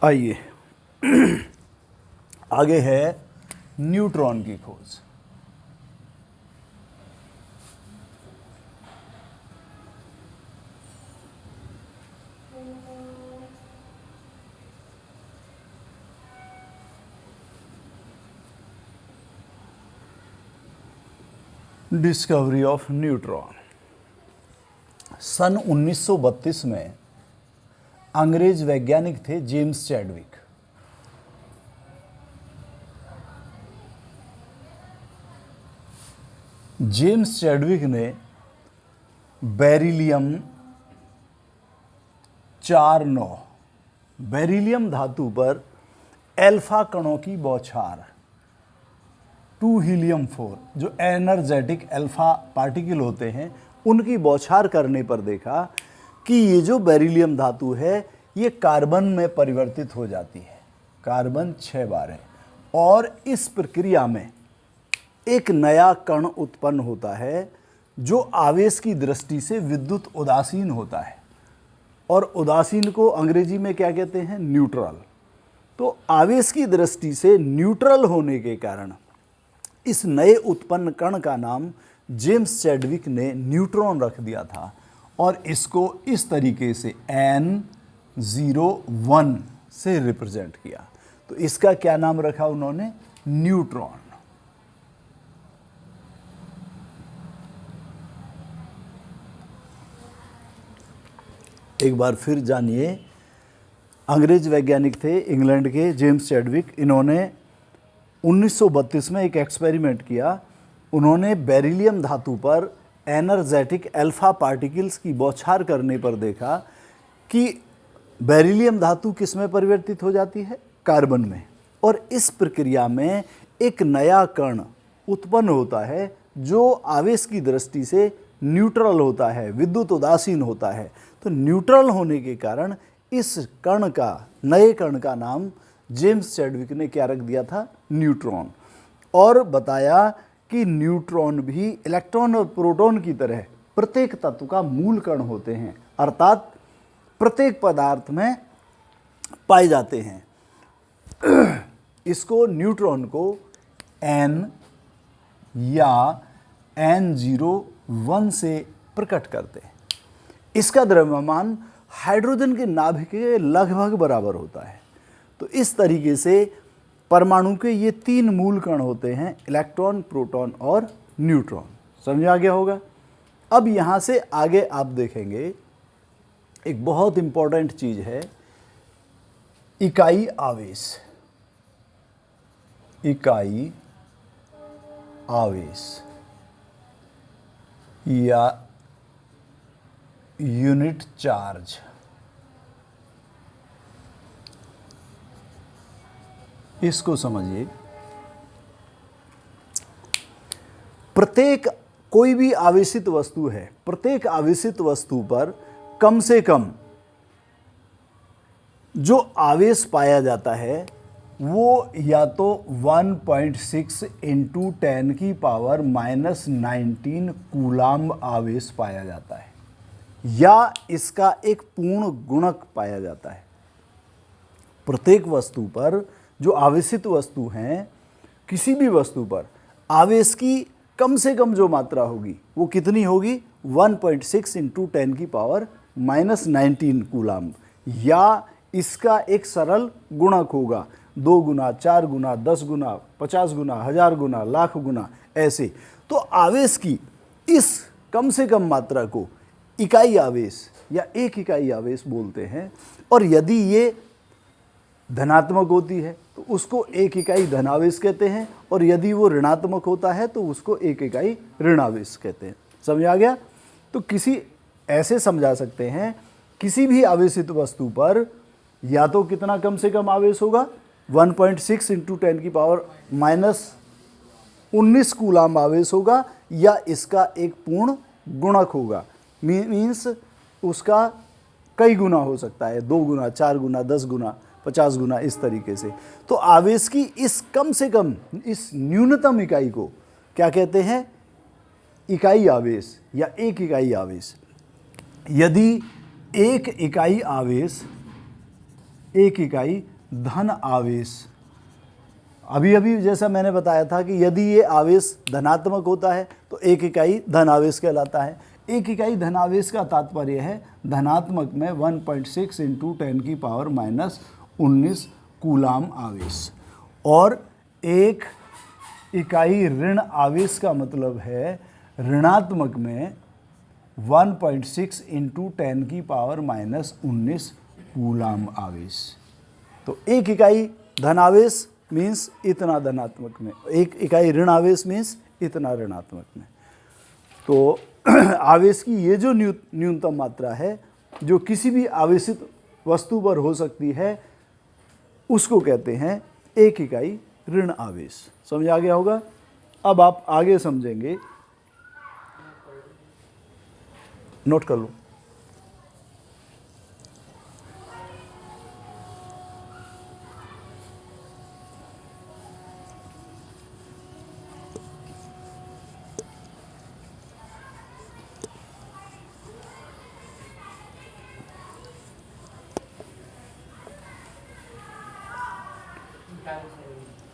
आइए आगे है न्यूट्रॉन की खोज। Discovery of neutron. सन 1932 में अंग्रेज वैज्ञानिक थे जेम्स चैडविक। जेम्स चैडविक ने बेरिलियम 4-9 बेरिलियम धातु पर एल्फा कणों की बौछार 2 हीलियम 4 जो एनर्जेटिक अल्फा पार्टिकल होते हैं उनकी बौछार करने पर देखा कि ये जो बेरिलियम धातु है ये कार्बन में परिवर्तित हो जाती है। कार्बन 6 बार है और इस प्रक्रिया में एक नया कण उत्पन्न होता है जो आवेश की दृष्टि से विद्युत उदासीन होता है और उदासीन को अंग्रेजी में क्या कहते हैं? न्यूट्रल। तो आवेश की दृष्टि से न्यूट्रल होने के कारण इस नए उत्पन्न कण का नाम जेम्स चैडविक ने न्यूट्रॉन रख दिया था और इसको इस तरीके से N01 से रिप्रेजेंट किया। तो इसका क्या नाम रखा उन्होंने? न्यूट्रॉन। एक बार फिर जानिए, अंग्रेज वैज्ञानिक थे इंग्लैंड के जेम्स चैडविक। इन्होंने 1932 में एक एक्सपेरिमेंट किया। उन्होंने बेरिलियम धातु पर एनर्जेटिक अल्फा पार्टिकल्स की बौछार करने पर देखा कि बेरिलियम धातु किस में परिवर्तित हो जाती है? कार्बन में। और इस प्रक्रिया में एक नया कण उत्पन्न होता है जो आवेश की दृष्टि से न्यूट्रल होता है, विद्युत उदासीन होता है। तो न्यूट्रल होने के कारण इस कण का, नए कण का नाम जेम्स चैडविक ने क्या रख दिया था? न्यूट्रॉन। और बताया कि न्यूट्रॉन भी इलेक्ट्रॉन और प्रोटॉन की तरह प्रत्येक तत्व का मूल कण होते हैं, अर्थात प्रत्येक पदार्थ में पाए जाते हैं। इसको न्यूट्रॉन को N या N01 से प्रकट करते हैं। इसका द्रव्यमान हाइड्रोजन के नाभिक के लगभग बराबर होता है। तो इस तरीके से परमाणु के ये 3 मूल कण होते हैं, इलेक्ट्रॉन, प्रोटॉन और न्यूट्रॉन। समझ आ गया होगा। अब यहाँ से आगे आप देखेंगे एक बहुत इंपॉर्टेंट चीज है, इकाई आवेश। इकाई आवेश या यूनिट चार्ज। इसको समझिए। प्रत्येक कोई भी आवेशित वस्तु है, प्रत्येक आवेशित वस्तु पर कम से कम जो आवेश पाया जाता है वो या तो 1.6 × 10⁻⁻19 कूलाम्ब आवेश पाया जाता है या इसका एक पूर्ण गुणक पाया जाता है। प्रत्येक वस्तु पर जो आवेशित वस्तु हैं, किसी भी वस्तु पर आवेश की कम से कम जो मात्रा होगी वो कितनी होगी? 1.6 × 10⁻⁻19 कूलाम्ब, या इसका एक सरल गुणक होगा 2 गुना, 4 गुना, 10 गुना, 50 गुना, 1000 गुना, लाख गुना, ऐसे। तो आवेश की इस कम से कम मात्रा को इकाई आवेश या एक इकाई आवेश बोलते हैं। और यदि ये धनात्मक होती है तो उसको एक इकाई धनावेश कहते हैं, और यदि वो ऋणात्मक होता है तो उसको एक इकाई ऋणावेश कहते हैं। समझ आ गया? तो किसी ऐसे समझा सकते हैं, किसी भी आवेशित वस्तु पर या तो कितना कम से कम आवेश होगा? 1.6 × 10⁻⁻19 कूलाम्ब आवेश होगा, या इसका एक पूर्ण गुणक होगा। मीन्स उसका कई गुना हो सकता है, 2 गुना, 4 गुना, 10 गुना, 50 गुना, इस तरीके से। तो आवेश की इस कम से कम, इस न्यूनतम इकाई को क्या कहते हैं? इकाई आवेश या एक इकाई आवेश। यदि एक इकाई आवेश एक इकाई धन आवेश। अभी अभी जैसा मैंने बताया था कि यदि ये आवेश धनात्मक होता है तो एक इकाई धन आवेश कहलाता है। एक इकाई धन आवेश का तात्पर्य है धनात्मक में 1.6 इंटू 10⁻⁻19 कूलाम आवेश, और एक इकाई ऋण आवेश का मतलब है ऋणात्मक में 1.6 इंटू 10⁻⁻19 कूलाम आवेश। तो एक इकाई धन आवेश मीन्स इतना धनात्मक में, एक इकाई ऋण आवेश मीन्स इतना ऋणात्मक में। तो आवेश की ये जो न्यूनतम मात्रा है जो किसी भी आवेशित वस्तु पर हो सकती है उसको कहते हैं एक इकाई ऋण आवेश। समझ आ गया होगा? अब आप आगे समझेंगे, नोट कर लो।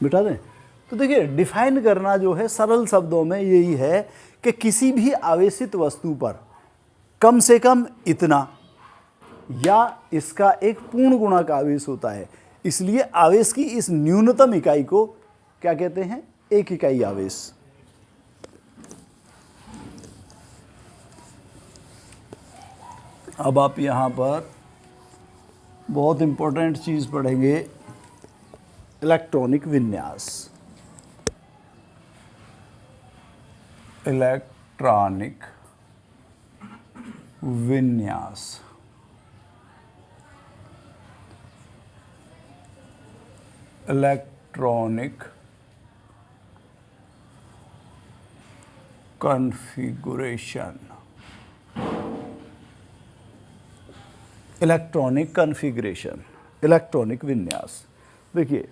बिठा दें। तो देखिए, डिफाइन करना जो है सरल शब्दों में यही है कि किसी भी आवेशित वस्तु पर कम से कम इतना या इसका एक पूर्ण गुणक आवेश होता है। इसलिए आवेश की इस न्यूनतम इकाई को क्या कहते हैं? एक इकाई आवेश। अब आप यहाँ पर बहुत इंपॉर्टेंट चीज़ पढ़ेंगे, इलेक्ट्रॉनिक विन्यास। इलेक्ट्रॉनिक विन्यास। Electronic configuration. Electronic configuration, electronic विन्यास। देखिए,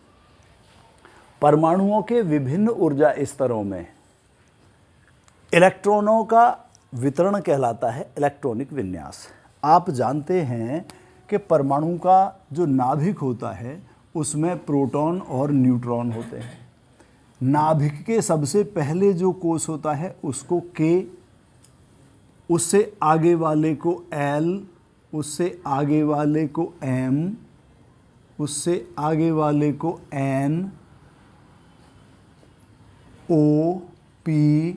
परमाणुओं के विभिन्न ऊर्जा स्तरों में इलेक्ट्रॉनों का वितरण कहलाता है इलेक्ट्रॉनिक विन्यास। आप जानते हैं कि परमाणु का जो नाभिक होता है उसमें प्रोटॉन और न्यूट्रॉन होते हैं। नाभिक के सबसे पहले जो कोष होता है उसको के, उससे आगे वाले को एल, उससे आगे वाले को एम, उससे आगे वाले को एन, ओ, पी,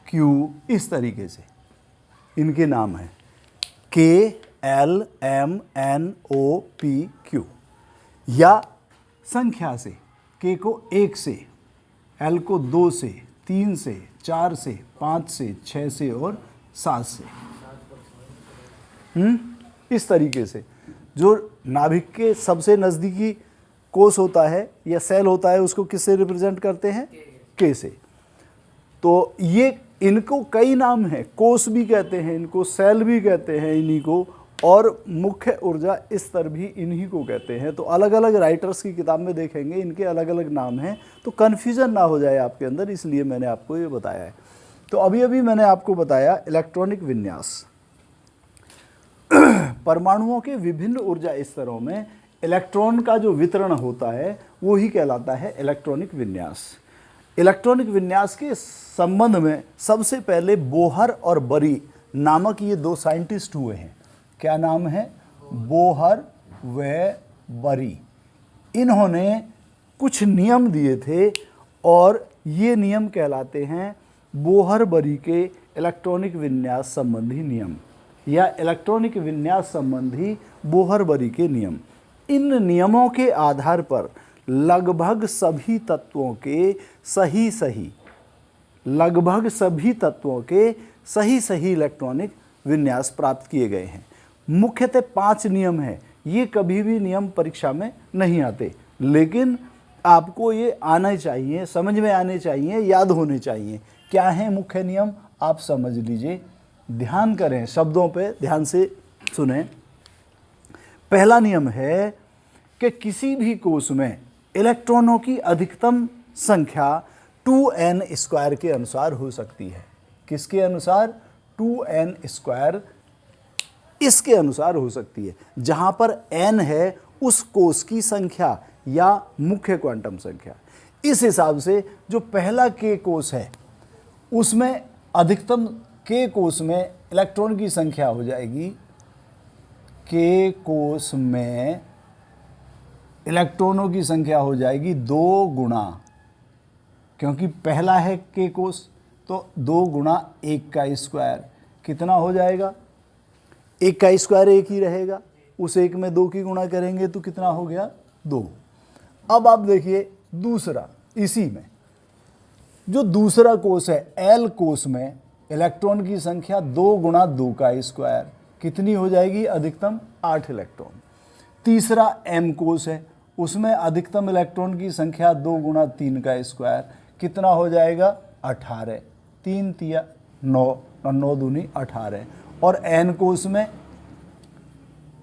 क्यू, इस तरीके से इनके नाम हैं के, एल, एम, एन, ओ, पी, क्यू। या संख्या से के को 1 से, एल को 2 से, 3 से, 4 से, 5 से, 6 से और 7 से। इस तरीके से जो नाभिक के सबसे नज़दीकी कोष होता है या सेल होता है उसको किससे रिप्रेजेंट करते हैं? के से। तो ये इनको कई नाम हैं, कोष भी कहते हैं इनको, सेल भी कहते हैं इन्हीं को, और मुख्य ऊर्जा स्तर भी इन्हीं को कहते हैं। तो अलग अलग राइटर्स की किताब में देखेंगे इनके अलग अलग नाम हैं, तो कन्फ्यूज़न ना हो जाए आपके अंदर, इसलिए मैंने आपको ये बताया है। तो अभी अभी मैंने आपको बताया इलेक्ट्रॉनिक विन्यास। परमाणुओं के विभिन्न ऊर्जा स्तरों में इलेक्ट्रॉन का जो वितरण होता है वो ही कहलाता है इलेक्ट्रॉनिक विन्यास। इलेक्ट्रॉनिक विन्यास के संबंध में सबसे पहले बोहर और बरी नामक ये 2 साइंटिस्ट हुए हैं। क्या नाम है? बोहर व बरी। इन्होंने कुछ नियम दिए थे और ये नियम कहलाते हैं बोहर बरी के इलेक्ट्रॉनिक विन्यास संबंधी नियम या इलेक्ट्रॉनिक विन्यास संबंधी बोहर बरी के नियम। इन नियमों के आधार पर लगभग सभी तत्वों के सही इलेक्ट्रॉनिक विन्यास प्राप्त किए गए हैं। मुख्यतः 5 नियम हैं। ये कभी भी नियम परीक्षा में नहीं आते, लेकिन आपको ये आना चाहिए, समझ में आने चाहिए, याद होने चाहिए। क्या है मुख्य नियम? आप समझ लीजिए, ध्यान करें, शब्दों पे ध्यान से सुने। पहला नियम है कि किसी भी कोष में इलेक्ट्रॉनों की अधिकतम संख्या 2n² के अनुसार हो सकती है। किसके अनुसार? 2n² इसके अनुसार हो सकती है। जहाँ पर n है उस कोष की संख्या या मुख्य क्वांटम संख्या। इस हिसाब से जो पहला के कोष है उसमें अधिकतम के कोष में इलेक्ट्रॉन की संख्या हो जाएगी, के कोष में इलेक्ट्रॉनों की संख्या हो जाएगी 2 गुना, क्योंकि पहला है के कोष, तो 2 गुना 1 का स्क्वायर कितना हो जाएगा, 1 का स्क्वायर 1 ही रहेगा, उस 1 में 2 की गुणा करेंगे तो कितना हो गया 2। अब आप देखिए दूसरा, इसी में जो दूसरा कोष है एल कोष में इलेक्ट्रॉन की संख्या 2 गुना 2 का स्क्वायर कितनी हो जाएगी, अधिकतम 8 इलेक्ट्रॉन। तीसरा एम कोष है, उसमें अधिकतम इलेक्ट्रॉन की संख्या 2 गुना 3 का स्क्वायर कितना हो जाएगा 18, 3 तिया 9 और 9 दूनी 18। और एन कोष में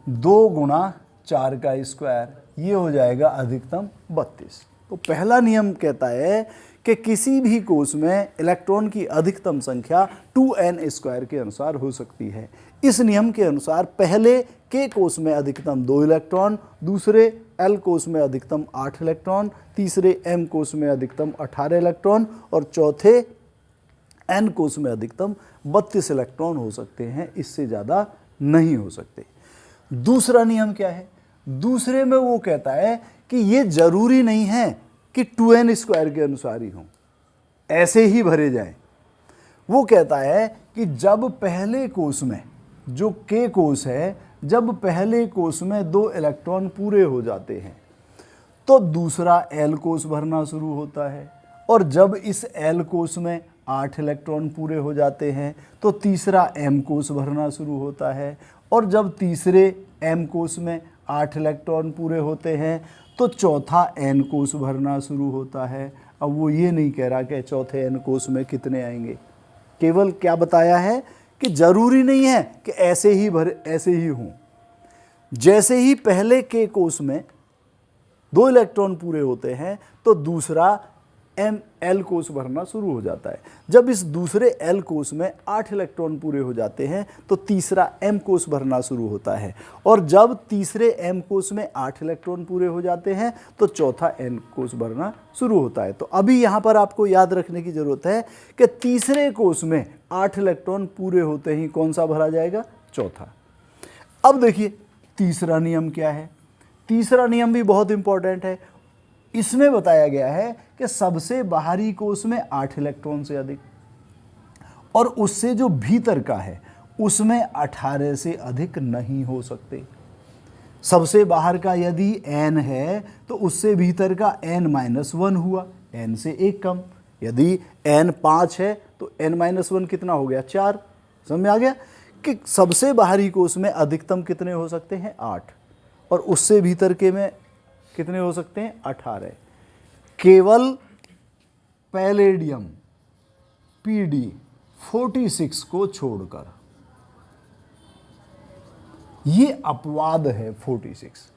2 गुना 4 का स्क्वायर, ये हो जाएगा अधिकतम 32। तो पहला नियम कहता है कि किसी भी कोष में इलेक्ट्रॉन की अधिकतम संख्या 2n स्क्वायर के अनुसार हो सकती है। इस नियम के अनुसार पहले के कोष में अधिकतम 2 इलेक्ट्रॉन, दूसरे एल कोष में अधिकतम 8 इलेक्ट्रॉन, तीसरे एम कोष में अधिकतम 18 इलेक्ट्रॉन और चौथे एन कोष में अधिकतम 32 इलेक्ट्रॉन हो सकते हैं, इससे ज़्यादा नहीं हो सकते। दूसरा नियम क्या है, दूसरे में वो कहता है कि ये जरूरी नहीं है कि 2n स्क्वायर के अनुसार ही हों, ऐसे ही भरे जाएं। वो कहता है कि जब पहले कोष में, जो के कोष है, जब पहले कोष में 2 इलेक्ट्रॉन पूरे हो जाते हैं तो दूसरा एल कोष भरना शुरू होता है, और जब इस एल कोष में 8 इलेक्ट्रॉन पूरे हो जाते हैं तो तीसरा एम कोष भरना शुरू होता है, और जब तीसरे एम कोष में 8 इलेक्ट्रॉन पूरे होते हैं तो चौथा एन कोष भरना शुरू होता है। अब वो ये नहीं कह रहा कि चौथे एन कोष में कितने आएंगे, केवल क्या बताया है कि जरूरी नहीं है कि ऐसे ही हों। जैसे ही पहले के कोष में 2 इलेक्ट्रॉन पूरे होते हैं तो दूसरा एल कोष भरना शुरू हो जाता है। जब इस दूसरे एल कोष में 8 इलेक्ट्रॉन पूरे हो जाते हैं तो तीसरा एम कोष भरना शुरू होता है, और जब तीसरे एम कोष में 8 इलेक्ट्रॉन पूरे हो जाते हैं तो चौथा एन कोष भरना शुरू होता है। तो अभी यहाँ पर आपको याद रखने की जरूरत है कि तीसरे कोष में 8 इलेक्ट्रॉन पूरे होते ही कौन सा भरा जाएगा, चौथा। अब देखिए तीसरा नियम क्या है। तीसरा नियम भी बहुत इंपॉर्टेंट है। इसमें बताया गया है कि सबसे बाहरी कोष में 8 इलेक्ट्रॉन से अधिक, और उससे जो भीतर का है उसमें 18 से अधिक नहीं हो सकते। सबसे बाहर का यदि n है तो उससे भीतर का n-1 हुआ, n से 1 कम। यदि n 5 है तो n-1 कितना हो गया, 4। समझ में आ गया कि सबसे बाहरी कोष में अधिकतम कितने हो सकते हैं, 8, और उससे भीतर के में कितने हो सकते हैं, 18। केवल पैलेडियम PD46 को छोड़कर, ये अपवाद है 46,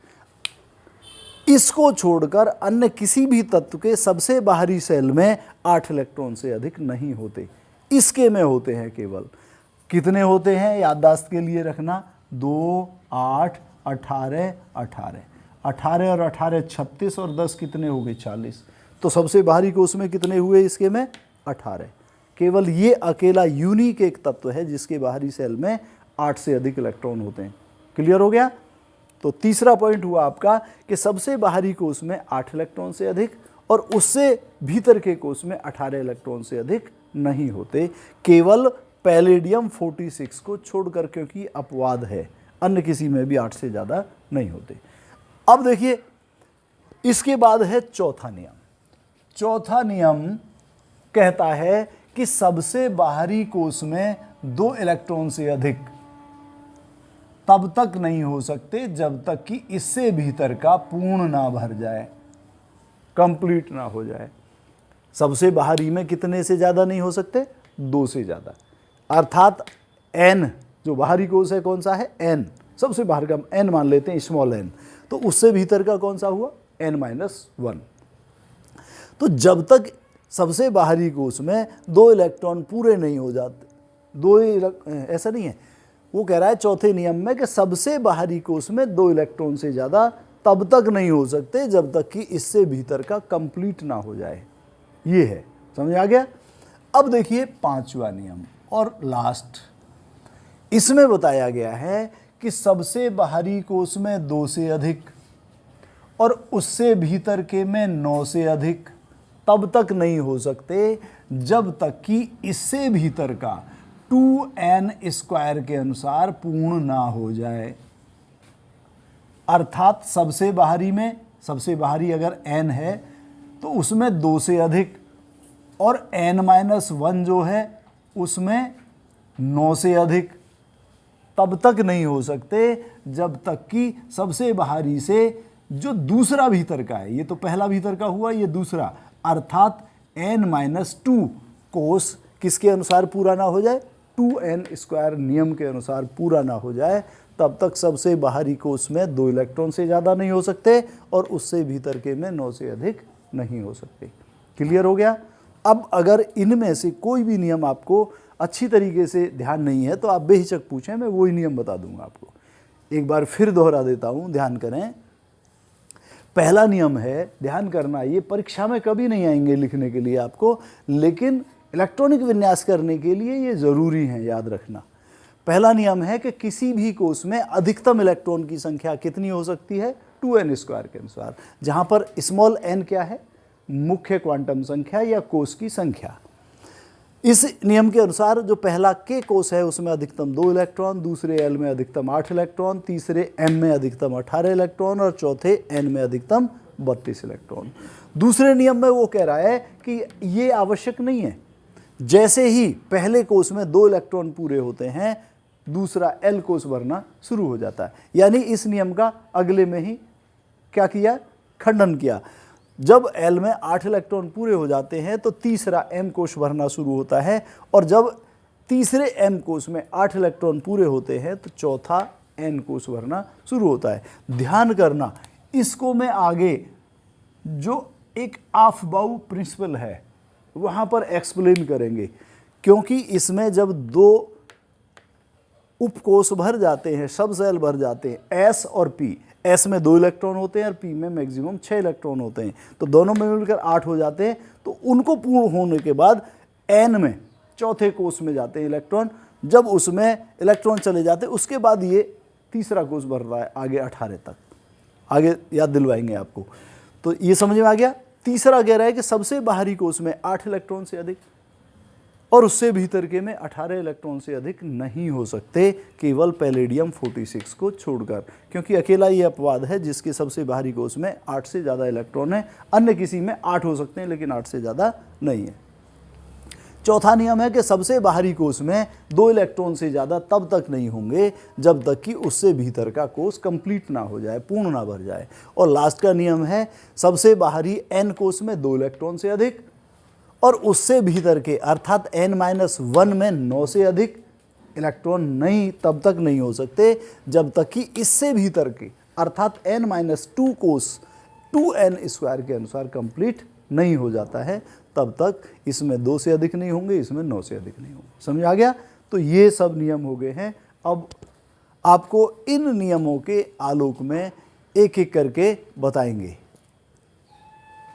इसको छोड़कर अन्य किसी भी तत्व के सबसे बाहरी सेल में 8 इलेक्ट्रॉन से अधिक नहीं होते। इसके में होते हैं केवल, कितने होते हैं, याददाश्त के लिए रखना, 2, 8, 18, 18, 18 और 18 36, और 10 कितने हो गए, 40। तो सबसे बाहरी कोष में कितने हुए, इसके में 18। केवल ये अकेला यूनिक एक तत्व है जिसके बाहरी सेल में 8 से अधिक इलेक्ट्रॉन होते हैं। क्लियर हो गया। तो तीसरा पॉइंट हुआ आपका कि सबसे बाहरी कोष में 8 इलेक्ट्रॉन से अधिक, और उससे भीतर के कोष में 18 इलेक्ट्रॉन से अधिक नहीं होते, केवल पैलेडियम 46 को छोड़कर, क्योंकि अपवाद है, अन्य किसी में भी 8 से ज़्यादा नहीं होते। अब देखिए इसके बाद है चौथा नियम। चौथा नियम कहता है कि सबसे बाहरी कोष में 2 इलेक्ट्रॉन से अधिक तब तक नहीं हो सकते जब तक कि इससे भीतर का पूर्ण ना भर जाए, कंप्लीट ना हो जाए। सबसे बाहरी में कितने से ज़्यादा नहीं हो सकते, 2 से ज़्यादा, अर्थात n, जो बाहरी कोष है कौन सा है, n, सबसे बाहर का n मान लेते हैं, स्मॉल n, तो उससे भीतर का कौन सा हुआ, n-1। तो जब तक सबसे बाहरी कोष में 2 इलेक्ट्रॉन पूरे नहीं हो जाते, ऐसा नहीं है, वो कह रहा है चौथे नियम में कि सबसे बाहरी कोष में 2 इलेक्ट्रॉन से ज़्यादा तब तक नहीं हो सकते जब तक कि इससे भीतर का कंप्लीट ना हो जाए। ये है, समझ आ गया। अब देखिए पांचवा नियम और लास्ट, इसमें बताया गया है कि सबसे बाहरी कोष में 2 से अधिक और उससे भीतर के में 9 से अधिक तब तक नहीं हो सकते जब तक कि इससे भीतर का 2n स्क्वायर के अनुसार पूर्ण ना हो जाए। अर्थात सबसे बाहरी अगर n है तो उसमें 2 से अधिक और n-1 जो है उसमें 9 से अधिक तब तक नहीं हो सकते जब तक कि सबसे बाहरी से जो दूसरा भीतर का है, ये तो पहला भीतर का हुआ, ये दूसरा, अर्थात n-2 कोष किसके अनुसार पूरा ना हो जाए, 2n स्क्वायर नियम के अनुसार पूरा ना हो जाए, तब तक सबसे बाहरी कोष में 2 इलेक्ट्रॉन से ज़्यादा नहीं हो सकते और उससे भीतर के में 9 से अधिक नहीं हो सकते। क्लियर हो गया। अब अगर इनमें से कोई भी नियम आपको अच्छी तरीके से ध्यान नहीं है तो आप बेहिचक पूछें, मैं वही नियम बता दूंगा आपको। एक बार फिर दोहरा देता हूं, ध्यान करें। पहला नियम है, ध्यान करना, ये परीक्षा में कभी नहीं आएंगे लिखने के लिए आपको, लेकिन इलेक्ट्रॉनिक विन्यास करने के लिए ये जरूरी है, याद रखना। पहला नियम है कि किसी भी कोष में अधिकतम इलेक्ट्रॉन की संख्या कितनी हो सकती है, 2n स्क्वायर के अनुसार, जहां पर स्मॉल n क्या है, मुख्य क्वांटम संख्या या कोष की संख्या। इस नियम के अनुसार जो पहला K कोष है उसमें अधिकतम 2 इलेक्ट्रॉन, दूसरे L में अधिकतम 8 इलेक्ट्रॉन, तीसरे M में अधिकतम 18 इलेक्ट्रॉन और चौथे N में अधिकतम 32 इलेक्ट्रॉन। दूसरे नियम में वो कह रहा है कि ये आवश्यक नहीं है, जैसे ही पहले कोष में 2 इलेक्ट्रॉन पूरे होते हैं दूसरा L कोष भरना शुरू हो जाता है। यानी इस नियम का अगले में ही क्या किया, खंडन किया। जब L में 8 इलेक्ट्रॉन पूरे हो जाते हैं तो तीसरा M कोष भरना शुरू होता है, और जब तीसरे M कोष में 8 इलेक्ट्रॉन पूरे होते हैं तो चौथा N कोष भरना शुरू होता है। ध्यान करना, इसको मैं आगे जो एक ऑफ-बाउ प्रिंसिपल है वहाँ पर एक्सप्लेन करेंगे, क्योंकि इसमें जब 2 उपकोष भर जाते हैं, सब सेल भर जाते हैं, S और P, S में 2 इलेक्ट्रॉन होते हैं और P में मैक्सिमम 6 इलेक्ट्रॉन होते हैं, तो दोनों में मिलकर 8 हो जाते हैं। तो उनको पूर्ण होने के बाद N में चौथे कोष में जाते हैं इलेक्ट्रॉन, जब उसमें इलेक्ट्रॉन चले जाते हैं उसके बाद ये तीसरा कोष भर रहा है आगे 18 तक, आगे याद दिलवाएंगे आपको। तो ये समझ में आ गया। तीसरा कह रहा है कि सबसे बाहरी कोष में 8 इलेक्ट्रॉन से अधिक और उससे भीतर के में 18 इलेक्ट्रॉन से अधिक नहीं हो सकते, केवल पैलेडियम 46 को छोड़कर, क्योंकि अकेला ये अपवाद है जिसके सबसे बाहरी कोष में 8 से ज़्यादा इलेक्ट्रॉन है, अन्य किसी में 8 हो सकते हैं लेकिन 8 से ज़्यादा नहीं है। चौथा नियम है कि सबसे बाहरी कोष में 2 इलेक्ट्रॉन से ज़्यादा तब तक नहीं होंगे जब तक कि उससे भीतर का कोष कंप्लीट ना हो जाए, पूर्ण ना भर जाए। और लास्ट का नियम है सबसे बाहरी N कोष में 2 इलेक्ट्रॉन से अधिक और उससे भीतर के अर्थात n-1 में 9 से अधिक इलेक्ट्रॉन नहीं तब तक नहीं हो सकते जब तक कि इससे भीतर के अर्थात n-2 कोष 2n स्क्वायर के अनुसार कंप्लीट नहीं हो जाता है, तब तक इसमें 2 से अधिक नहीं होंगे, इसमें 9 से अधिक नहीं होंगे। समझ आ गया। तो ये सब नियम हो गए हैं। अब आपको इन नियमों के आलोक में एक एक करके बताएंगे।